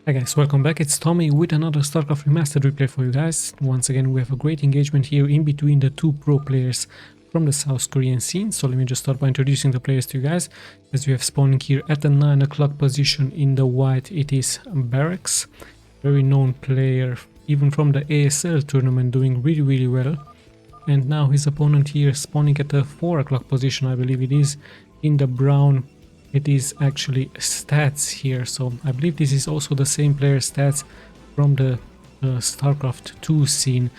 Hi guys, welcome back. It's Tommy with another Starcraft Remastered replay for you guys. Once again, we have a great engagement here in between the two pro players from the South Korean scene. So let me just start by introducing the players to you guys. As we have spawning here at the 9 o'clock position in the white, it is Barracks. Very known player, even from the ASL tournament, doing really well. And now his opponent here spawning at the 4 o'clock position, I believe it is, in the brown. It is actually Stats here, so I believe this is also the same player Stats from the Starcraft 2 scene,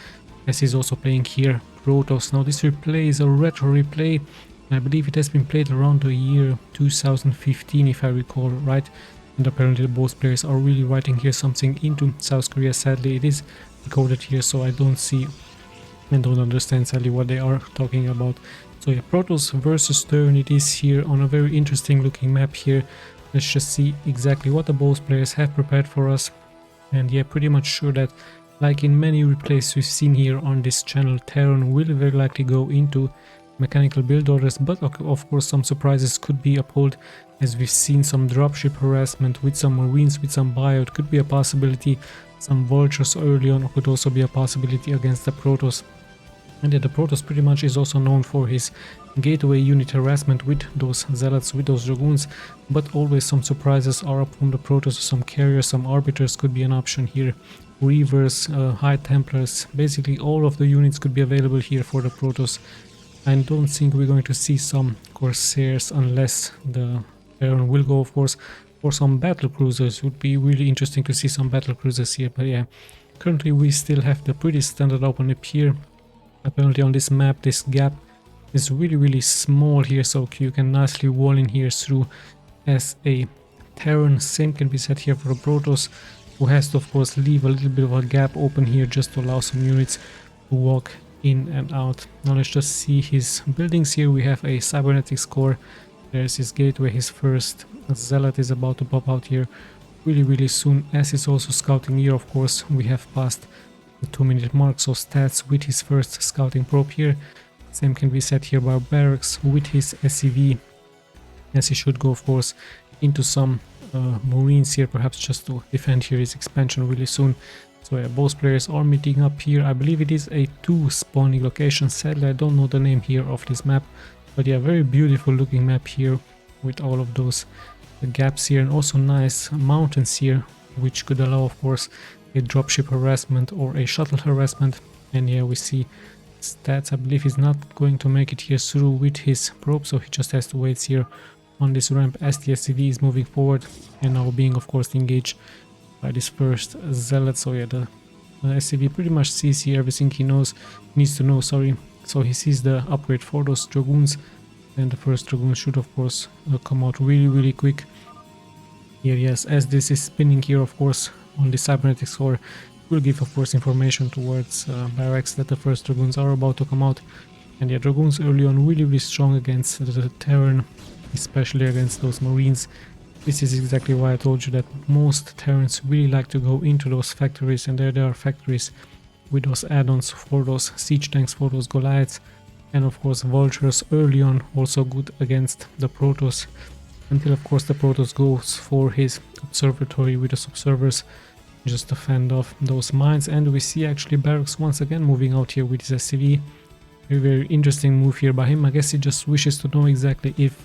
as he's also playing here Protoss. Now this replay is a retro replay, and I believe it has been played around the year 2015 if I recall right, and apparently both players are really writing here something into South Korea. Sadly it is recorded here, so I don't see and don't understand sadly what they are talking about. So yeah, Protoss versus Terran it is here on a very interesting looking map here. Let's just see exactly what the both players have prepared for us. And yeah, pretty much sure that, like in many replays we've seen here on this channel, Terran will very likely go into mechanical build orders, but of course some surprises could be uphold, as we've seen some dropship harassment with some marines, with some bio. It could be a possibility, some vultures early on, or could also be a possibility against the Protoss. And yeah, the Protoss pretty much is also known for his gateway unit harassment with those zealots, with those dragoons, but always some surprises are up from the Protoss. Some carriers, some arbiters could be an option here, reavers, high templars, basically all of the units could be available here for the Protoss. I don't think we're going to see some corsairs unless the Terran will go, of course, for some battle cruisers. Would be really interesting to see some battle cruisers here, but yeah, currently we still have the pretty standard open up here. Apparently on this map this gap is really small here, so you can nicely wall in here through as a Terran. Same can be said here for a Protoss, who has to of course leave a little bit of a gap open here just to allow some units to walk in and out. Now let's just see his buildings here. We have a cybernetics core, there's his gateway, his first zealot is about to pop out here really soon, as is also scouting here. Of course we have passed the 2-minute mark, so Stats with his first scouting probe here. Same can be said here by Barracks with his SCV, as he should go of course into some marines here, perhaps just to defend here his expansion really soon. So yeah, both players are meeting up here. I believe it is a 2 spawning location. Sadly I don't know the name here of this map, but yeah, very beautiful looking map here with all of those gaps here, and also nice mountains here, which could allow of course a dropship harassment or a shuttle harassment. And yeah, we see Stats, I believe he's not going to make it here through with his probe, so he just has to wait here on this ramp as the SCV is moving forward, and now being of course engaged by this first zealot. So yeah, the SCV pretty much sees here everything he needs to know, sorry. So he sees the upgrade for those dragoons, and the first dragoon should of course come out really quick here. Yes, as this is spinning here of course on the cybernetics core, will give of course information towards Barracks that the first dragoons are about to come out. And yeah, dragoons early on really strong against the Terran, especially against those marines. This is exactly why I told you that most Terrans really like to go into those factories, and there are factories with those add-ons for those siege tanks, for those Goliaths, and of course vultures early on also good against the Protoss, until of course the Protoss goes for his observatory with those observers just to fend off those mines. And we see actually Barracks once again moving out here with his SCV. Very interesting move here by him. I guess he just wishes to know exactly if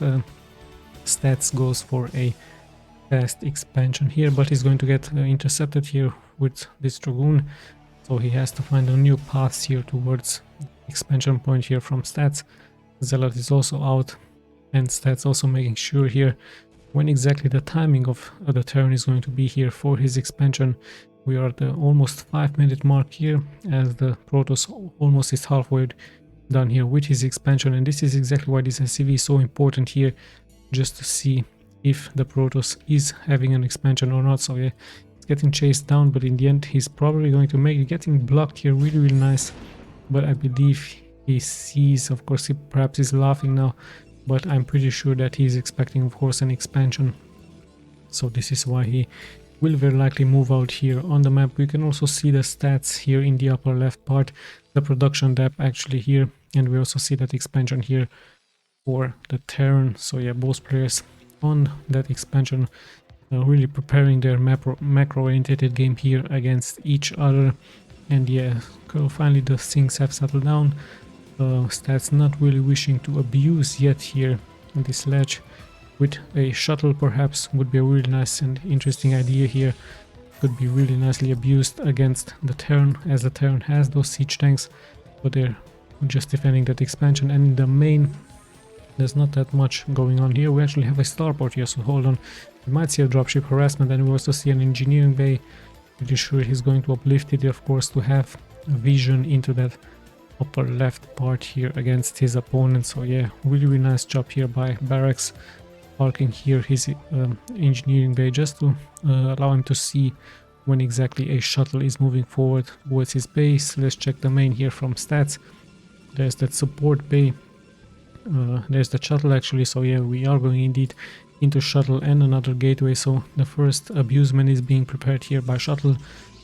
Stats goes for a fast expansion here, but he's going to get intercepted here with this dragoon, so he has to find a new path here towards expansion point here from Stats. Zealot is also out, and Stats also making sure here when exactly the timing of the Terran is going to be here for his expansion. We are at the almost 5-minute mark here, as the Protoss almost is halfway done here with his expansion, and this is exactly why this SCV is so important here, just to see if the Protoss is having an expansion or not. So yeah, it's getting chased down, but in the end he's probably going to make it. Getting blocked here really nice, but I believe he sees, of course he perhaps is laughing now, but I'm pretty sure that he's expecting of course an expansion. So this is why he will very likely move out here on the map. We can also see the stats here in the upper left part, the production depth actually here, and we also see that expansion here for the Terran. So yeah, both players on that expansion really preparing their macro-oriented game here against each other. And yeah, finally the things have settled down. Stats not really wishing to abuse yet here on this ledge. With a shuttle perhaps would be a really nice and interesting idea here. Could be really nicely abused against the Terran, as the Terran has those siege tanks, but they're just defending that expansion. And in the main, there's not that much going on here. We actually have a starport here, so hold on. We might see a dropship harassment, and we also see an engineering bay. Pretty sure he's going to uplift it, of course, to have a vision into that upper left part here against his opponent. So yeah, really nice job here by Barracks, parking here his engineering bay just to allow him to see when exactly a shuttle is moving forward towards his base. Let's check the main here from stats. There's that support bay. There's the shuttle actually, so yeah, we are going indeed into shuttle and another gateway. So the first abusement is being prepared here by shuttle,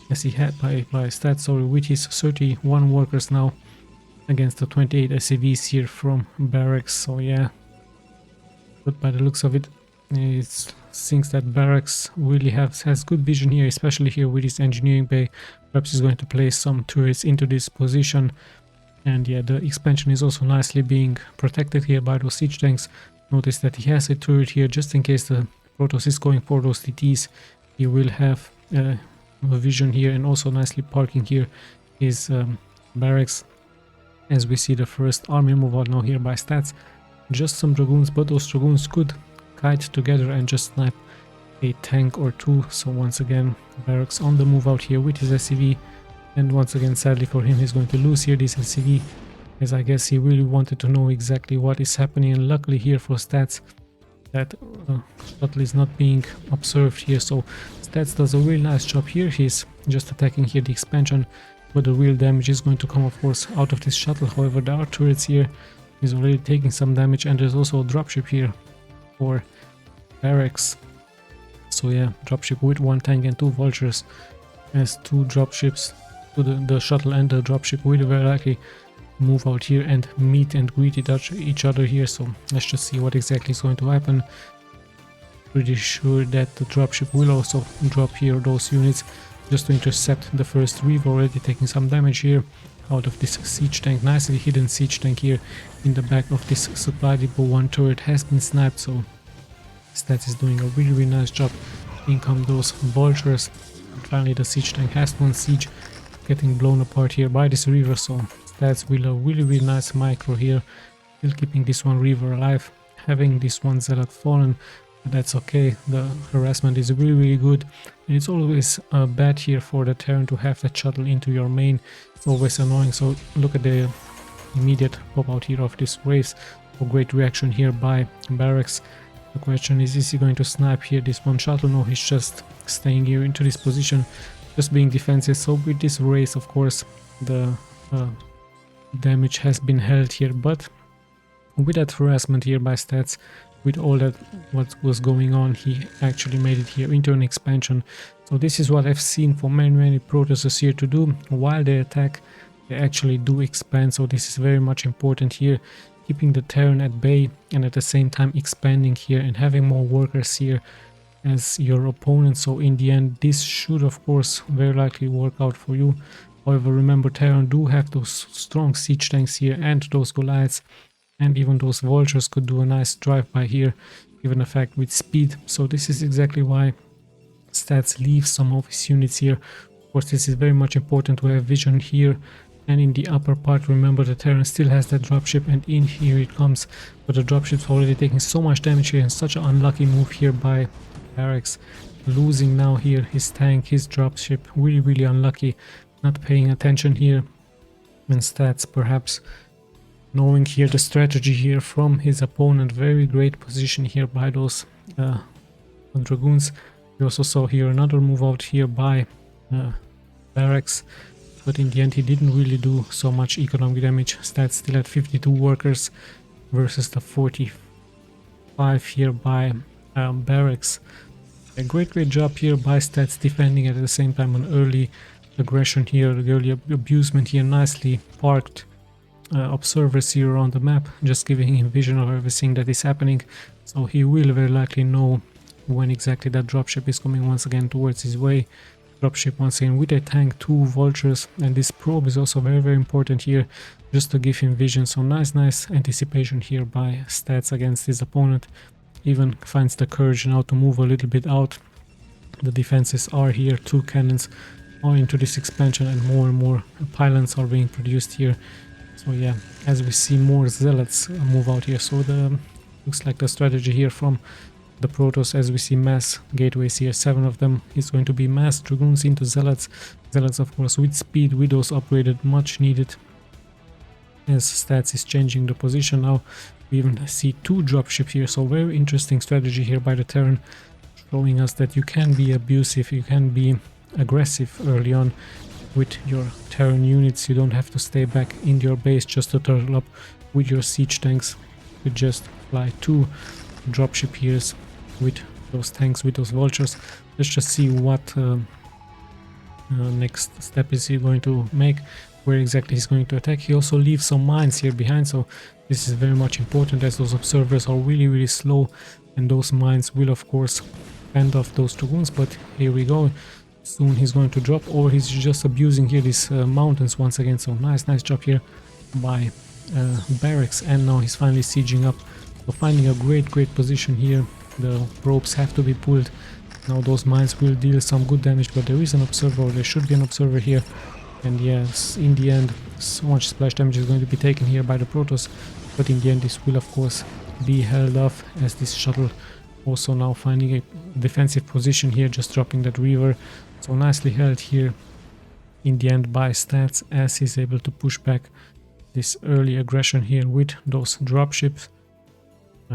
as he had by stats, sorry, with his 31 workers now against the 28 SCVs here from Barracks. So yeah, but by the looks of it, it seems that Barracks really has good vision here, especially here with his engineering bay. Perhaps he's going to place some turrets into this position. And yeah, the expansion is also nicely being protected here by those siege tanks. Notice that he has a turret here just in case the Protoss is going for those TTs. He will have a vision here, and also nicely parking here his barracks, as we see the first army move out now here by stats. Just some dragoons, but those dragoons could kite together and just snipe a tank or two. So once again, Barracks on the move out here with his SCV. And once again, sadly for him, he's going to lose here this LCV, as I guess he really wanted to know exactly what is happening. And luckily here for stats, that shuttle is not being observed here. So stats does a really nice job here. He's just attacking here the expansion, but the real damage is going to come, of course, out of this shuttle. However, there are turrets here. He's already taking some damage, and there's also a dropship here for Barracks. So yeah, dropship with one tank and two vultures, as two dropships to the shuttle and the dropship will very likely move out here and meet and greet each other here. So let's just see what exactly is going to happen. Pretty sure that the dropship will also drop here those units just to intercept the first reef, already taking some damage here out of this siege tank. Nicely hidden siege tank here in the back of this supply depot. One turret has been sniped, so Stats is doing a really nice job. In come those vultures. And finally the siege tank has one siege, getting blown apart here by this river. So Stats will a really nice micro here, still keeping this one river alive, having this one zealot fallen. But that's okay, the harassment is really good, and it's always bad here for the Terran to have that shuttle into your main. It's always annoying. So look at the immediate pop out here of this waves. So great reaction here by Barracks. The question is he going to snipe here this one shuttle? No, he's just staying here into this position, just being defensive. So with this race, of course, the damage has been held here, but with that harassment here by Stats, with all that what was going on, he actually made it here into an expansion. So this is what I've seen for many Protosses here to do. While they attack, they actually do expand. So this is very much important here, keeping the Terran at bay and at the same time expanding here and having more workers here as your opponent. So in the end, this should of course very likely work out for you. However, remember, Terran do have those strong siege tanks here and those Goliaths. And even those vultures could do a nice drive-by here, given the fact with speed. So this is exactly why Stats leaves some of his units here. Of course, this is very much important to have vision here. And in the upper part, remember, the Terran still has that dropship, and in here it comes. But the dropship's already taking so much damage here, and such an unlucky move here by Barracks. Losing now here his tank, his dropship, really unlucky. Not paying attention here. And Stats perhaps knowing here the strategy here from his opponent. Very great position here by those dragoons. We also saw here another move out here by Barracks, but in the end he didn't really do so much economic damage. Stats still at 52 workers versus the 45 here by Barracks. A great job here by Stats, defending at the same time an early aggression here, early abusement here, nicely parked observers here on the map, just giving him vision of everything that is happening. So he will very likely know when exactly that dropship is coming once again towards his way. Dropship once again with a tank, 2 vultures, and this probe is also very important here, just to give him vision. So nice anticipation here by Stats against his opponent. Even finds the courage now to move a little bit out. The defenses are here, 2 cannons are into this expansion, and more pylons are being produced here. So yeah, as we see more zealots move out here, so the looks like the strategy here from the Protoss, as we see mass gateways here, 7 of them, is going to be mass dragoons into zealots. Zealots of course with speed, widows upgraded, much needed, as Stats is changing the position now. We even see 2 dropships here, so very interesting strategy here by the Terran, showing us that you can be abusive, you can be aggressive early on with your Terran units. You don't have to stay back in your base just to turtle up with your siege tanks. You just fly 2 dropship here with those tanks, with those vultures. Let's just see what next step is he going to make, where exactly he's going to attack. He also leaves some mines here behind, so this is very much important, as those observers are really slow, and those mines will of course fend off those dragoons. But here we go, soon he's going to drop, or he's just abusing here these mountains once again. So nice job here by Barracks, and now he's finally sieging up. So finding a great position here. The ropes have to be pulled. Now those mines will deal some good damage, but there is an observer, or there should be an observer here. And yes, in the end, so much splash damage is going to be taken here by the Protoss, but in the end this will of course be held off, as this shuttle also now finding a defensive position here, just dropping that river. So nicely held here in the end by Stats, as he's able to push back this early aggression here with those dropships.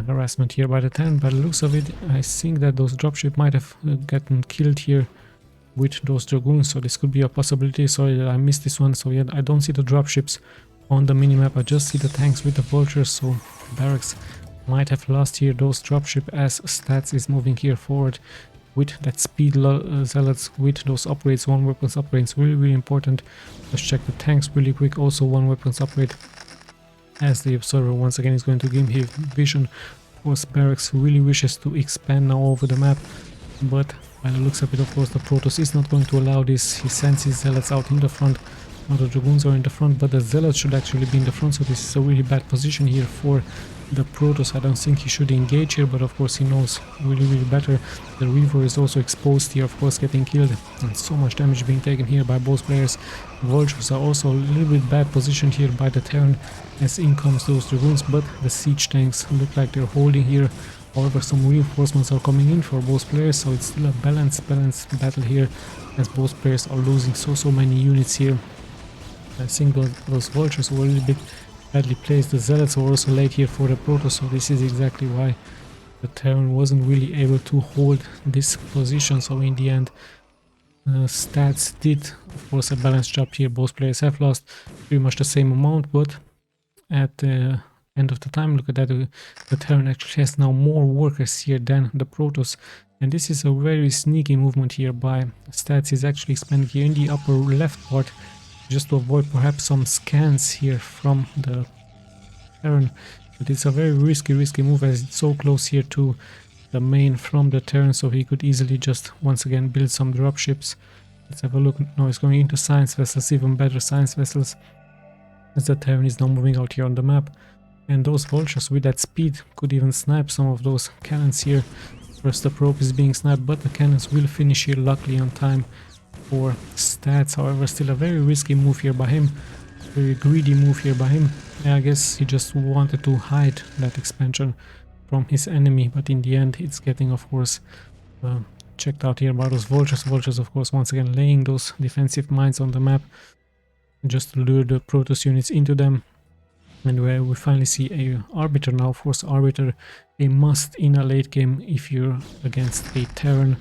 Harassment here by the Terran. By the looks of it, I think that those dropships might have gotten killed here with those dragoons, so this could be a possibility. Sorry that I missed this one. So yeah, I don't see the dropships on the minimap, I just see the tanks with the vultures. So Barracks might have lost here those dropships, as Stats is moving here forward with that speed. Zealots with those upgrades, 1 weapons upgrades, really important. Let's check the tanks really quick, also 1 weapons upgrade, as the observer once again is going to give him vision. Of course Barracks really wishes to expand now over the map, but by the looks of it, of course, the Protoss is not going to allow this. He sends his zealots out in the front. Now the dragoons are in the front, but the zealots should actually be in the front, so this is a really bad position here for the Protoss. I don't think he should engage here, but of course he knows really better. The Reaver is also exposed here, of course, getting killed, and so much damage being taken here by both players. Vultures are also a little bit bad positioned here by the Terran, as in comes those dragoons, but the siege tanks look like they're holding here. However, some reinforcements are coming in for both players, so it's still a balanced battle here, as both players are losing so many units here. I think those vultures were a little bit badly placed. The zealots were also late here for the Protoss, so this is exactly why the Terran wasn't really able to hold this position. So in the end, Stats did of course a balanced job here. Both players have lost pretty much the same amount, but at the end of the time, look at that, the Terran actually has now more workers here than the Protoss, and this is a very sneaky movement here by Stats. Is actually expanding here in the upper left part, just to avoid perhaps some scans here from the Terran. But it's a very risky move, as it's so close here to the main from the Terran, so he could easily just once again build some dropships. Let's have a look. Now he's going into science vessels, even better science vessels, as the Terran is now moving out here on the map. And those vultures with that speed could even snipe some of those cannons here. First the probe is being sniped, but the cannons will finish here luckily on time for Stats. However, still a very risky move here by him, very greedy move here by him. I guess he just wanted to hide that expansion from his enemy, but in the end it's getting of course checked out here by those vultures. Vultures of course once again laying those defensive mines on the map just to lure the Protoss units into them. And where we finally see a Arbiter now. Of course Arbiter a must in a late game if you're against a Terran.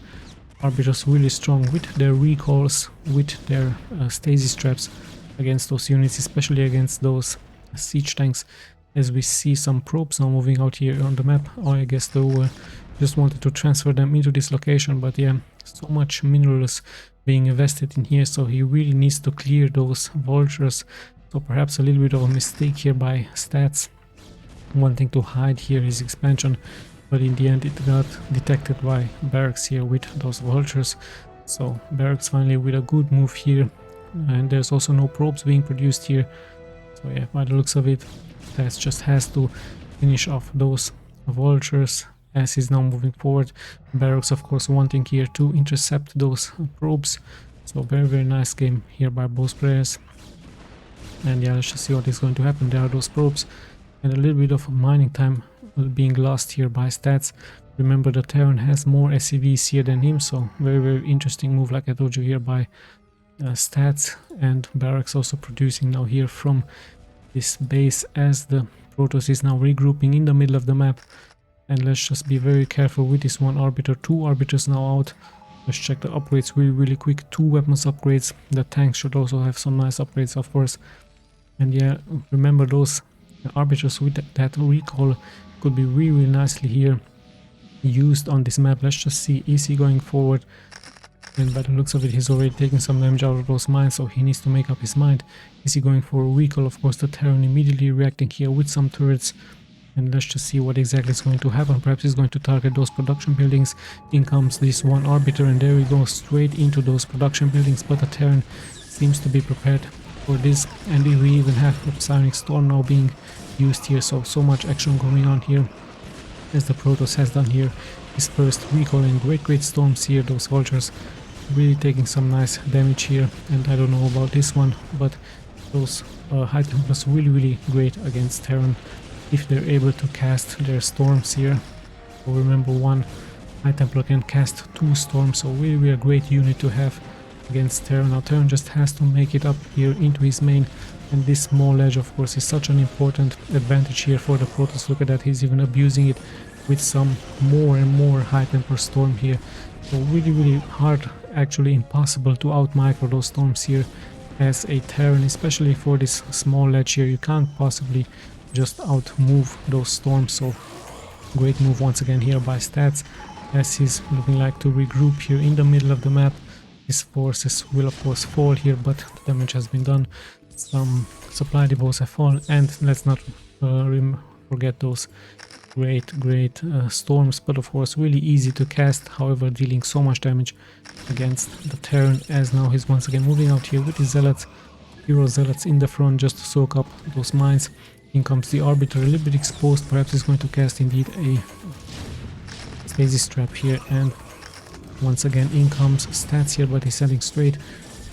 Arbiters really strong with their recalls, with their stasis traps against those units, especially against those siege tanks, as we see some probes now moving out here on the map. Or I guess they just wanted to transfer them into this location, but yeah, so much minerals being invested in here, so he really needs to clear those vultures. So perhaps a little bit of a mistake here by Stats, wanting to hide here his expansion but in the end it got detected by Barracks here with those vultures. So Barracks finally with a good move here, and there's also no probes being produced here. So yeah, by the looks of it, Stats just has to finish off those vultures as he's now moving forward. Barracks of course wanting here to intercept those probes. So very nice game here by both players. And yeah, let's just see what is going to happen. There are those probes and a little bit of mining time being lost here by Stats. Remember, the Terran has more SCVs here than him, so very interesting move, like I told you, here by Stats. And Barracks also producing now here from this base as the Protoss is now regrouping in the middle of the map. And let's just be very careful with this one arbiter. 2 arbiters now out. Let's check the upgrades really quick. 2 weapons upgrades. The tanks should also have some nice upgrades, of course. And yeah, remember those arbiters with that recall could be really nicely here used on this map. Let's just see, is he going forward? And by the looks of it, he's already taking some damage out of those mines, so he needs to make up his mind. Is he going for a recall? Of course, the Terran immediately reacting here with some turrets. And let's just see what exactly is going to happen. Perhaps he's going to target those production buildings. In comes this one arbiter, and there we go, straight into those production buildings. But the Terran seems to be prepared for this, and we even have a Psionic Storm now being used here. So much action going on here, as the Protoss has done here his first recall, and great storms here. Those vultures really taking some nice damage here. And I don't know about this one, but those High Templars really great against Terran if they're able to cast their storms here. So remember, one High Templar can cast 2 storms, so really a great unit to have against Terran. Now Terran just has to make it up here into his main, and this small ledge of course is such an important advantage here for the Protoss. Look at that, he's even abusing it with some more and more High Templar storm here. So really hard, actually impossible to out micro those storms here as a Terran, especially for this small ledge here. You can't possibly just out move those storms. So great move once again here by Stats, as he's looking like to regroup here in the middle of the map. His forces will of course fall here, but the damage has been done. Some supply depots have fallen, and let's not forget those great storms, but of course really easy to cast, however dealing so much damage against the Terran, as now he's once again moving out here with his zealots, hero zealots in the front just to soak up those mines. In comes the arbiter, a little bit exposed. Perhaps he's going to cast indeed a stasis trap here, and once again in comes Stats here, but he's heading straight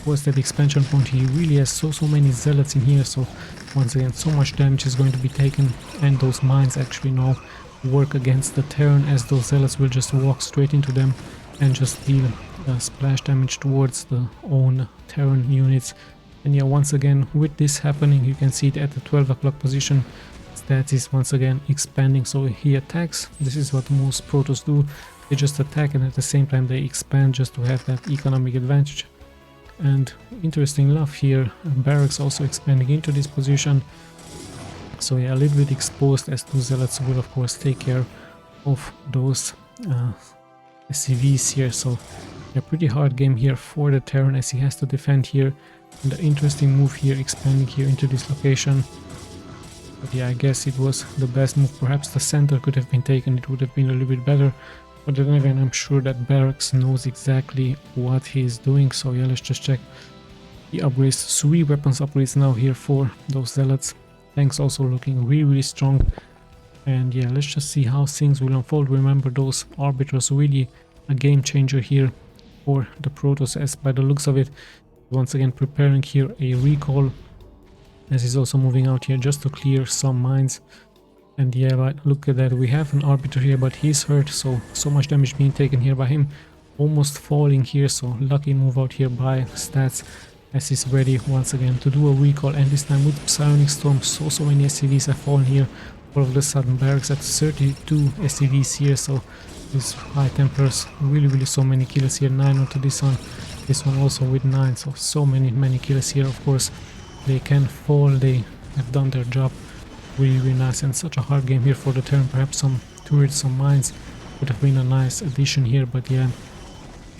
towards that expansion point. He really has so many zealots in here, so once again so much damage is going to be taken, and those mines actually now work against the Terran, as those zealots will just walk straight into them and just deal splash damage towards the own Terran units. And yeah, once again with this happening, you can see it at the 12 o'clock position. Stats is once again expanding, so he attacks. This is what most Protoss do. They just attack, and at the same time they expand just to have that economic advantage. And interesting enough here, Barracks also expanding into this position. So yeah, a little bit exposed, as 2 zealots will of course take care of those SCVs here. So a pretty hard game here for the Terran, as he has to defend here. And the interesting move here, expanding here into this location. But yeah, I guess it was the best move. Perhaps the center could have been taken, it would have been a little bit better. But then again, I'm sure that Barracks knows exactly what he's doing. So yeah, let's just check the upgrades. 3 weapons upgrades now here for those zealots. Tanks also looking really strong. And yeah, let's just see how things will unfold. Remember, those arbiters really a game changer here for the Protoss, as by the looks of it, once again preparing here a recall, as he's also moving out here just to clear some mines. And yeah, but look at that, we have an arbiter here, but he's hurt, so much damage being taken here by him, almost falling here. So lucky move out here by Stats, as he's ready once again to do a recall, and this time with Psionic Storm. So many SCVs have fallen here. All of a sudden Barracks at 32 SCVs here, so these High Templars really so many kills here. 9 onto this one also with 9, so many kills here. Of course they can fall, they have done their job really nice, and such a hard game here for the Terran. Perhaps some turrets, some mines would have been a nice addition here, but yeah,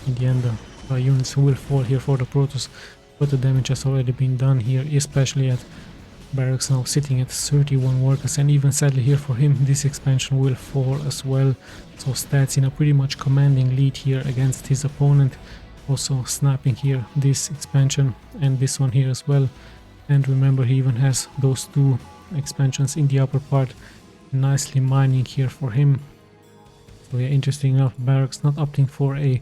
in the end the units will fall here for the Protoss. But the damage has already been done here, especially at Barracks now sitting at 31 workers, and even sadly here for him this expansion will fall as well. So Stats in a pretty much commanding lead here against his opponent, also snapping here this expansion and this one here as well. And remember, he even has those two expansions in the upper part, nicely mining here for him. So yeah, interesting enough, Barracks not opting for a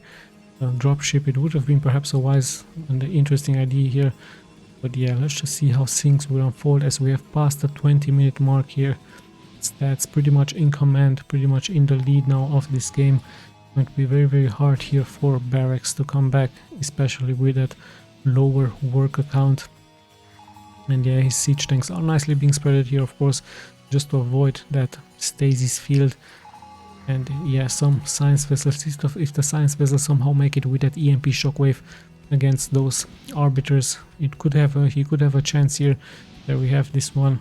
dropship. It would have been perhaps a wise and interesting idea here. But yeah, let's just see how things will unfold as we have passed the 20-minute mark here. Stats pretty much in command, pretty much in the lead now of this game. It's going to be very, very hard here for Barracks to come back, especially with that lower work account. And yeah, his siege tanks are nicely being spreaded here, of course, just to avoid that stasis field. And yeah, some science vessels, if the science vessels somehow make it with that EMP shockwave against those arbiters, it could have he could have a chance here. There we have this one,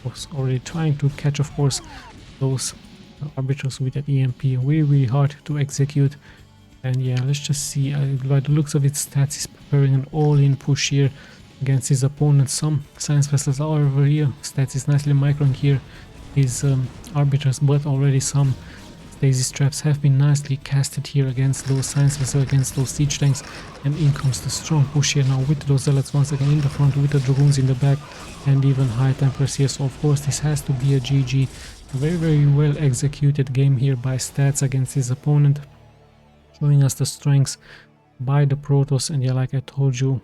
was already trying to catch, of course, those arbiters with that EMP. Really, really hard to execute. And yeah, let's just see, by the looks of it, Stats is preparing an all-in push here against his opponent. Some science vessels are over here. Stats is nicely microing here his arbiters, but already some stasis traps have been nicely casted here against those science vessels, against those siege tanks, and in comes the strong push here now with those zealots once again in the front, with the dragoons in the back, and even high templars here. So of course this has to be a GG. A very, very well executed game here by Stats against his opponent, showing us the strengths by the Protoss. And yeah, like I told you,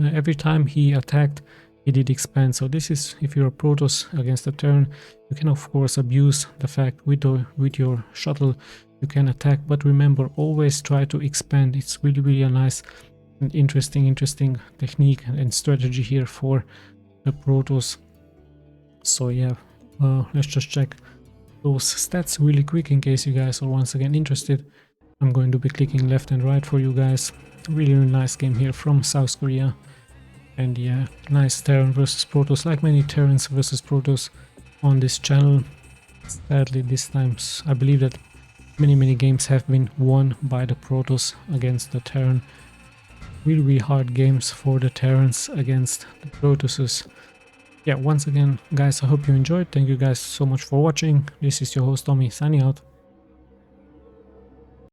every time he attacked, he did expand. So this is, if you're a Protoss against a Terran, you can of course abuse the fact with your shuttle you can attack, but remember, always try to expand. It's really, really a nice and interesting technique and strategy here for the Protoss. So yeah, let's just check those stats really quick in case you guys are once again interested. I'm going to be clicking left and right for you guys. Really, really nice game here from South Korea. And yeah, nice Terran versus Protoss, like many Terrans versus Protoss on this channel. Sadly, this time I believe that many games have been won by the Protoss against the Terran. Really, really hard games for the Terrans against the Protosses. Yeah, once again, guys, I hope you enjoyed. Thank you guys so much for watching. This is your host Tommy, signing out.